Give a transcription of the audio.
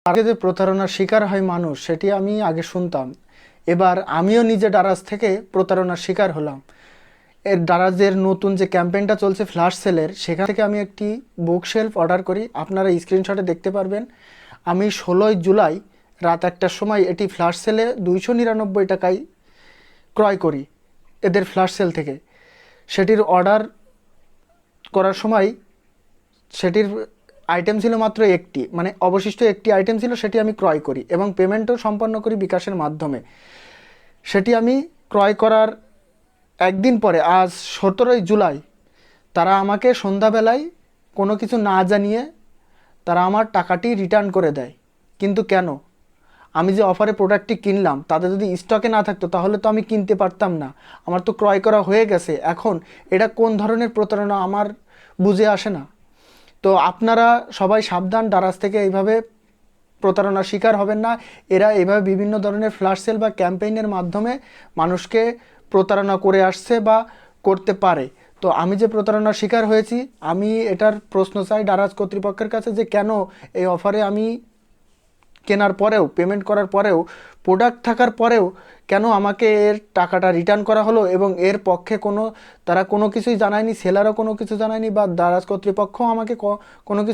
আগে যে প্রতারণার শিকার হয় মানুষ সেটি আমি আগে শুনতাম। এবার আমিও নিজে দারাজ থেকে প্রতারণার শিকার হলাম। এর দারাজের নতুন যে ক্যাম্পেইনটা চলছে ফ্ল্যাশ সেলের, সেখান থেকে আমি একটি বুক শেলফ অর্ডার করি। আপনারা স্ক্রিনশটে দেখতে পারবেন। আমি 16ই জুলাই রাত 1টার সময় এটি ফ্ল্যাশ সেলে 299 টাকায় ক্রয় করি এদের ফ্ল্যাশ সেল থেকে। সেটির অর্ডার করার সময় সেটির আইটেম ছিল মাত্র একটি, মানে অবশিষ্ট একটি আইটেম ছিল, সেটি আমি ক্রয় করি এবং পেমেন্টও সম্পন্ন করি বিকাশের মাধ্যমে। সেটি আমি ক্রয় করার একদিন পরে, আজ 17ই জুলাই, তারা আমাকে সন্ধ্যাবেলায় কোনো কিছু না জানিয়ে তারা আমার টাকাটি রিটার্ন করে দেয়। কিন্তু কেন? আমি যে অফারে প্রোডাক্টটি কিনলাম তাতে যদি স্টকে না থাকতো তাহলে তো আমি কিনতে পারতাম না। আমার তো ক্রয় করা হয়ে গেছে। এখন এটা কোন ধরনের প্রতারণা আমার বুঝে আসে না। তো আপনারা সবাই সাবধান, দারাজ থেকে এইভাবে প্রতারণার শিকার হবেন না। এরা এইভাবে বিভিন্ন ধরনের ফ্ল্যাশ সেল বা ক্যাম্পেইনের মাধ্যমে মানুষকে প্রতারণা করে আসছে বা করতে পারে। তো আমি যে প্রতারণার শিকার হয়েছি, আমি এটার প্রশ্ন চাই দারাজ কর্তৃপক্ষের কাছে যে কেন এই অফারে আমি কেনার পরেও, পেমেন্ট করার পরেও, প্রোডাক্ট থাকার পরেও কেন আমাকে এর টাকাটা রিটার্ন করা হলো এবং এর পক্ষে তারা কোনো কিছুই জানায়নি, সেলারও কোনো কিছু জানায়নি বা দারাজ কর্তৃপক্ষও আমাকে কোনো কিছু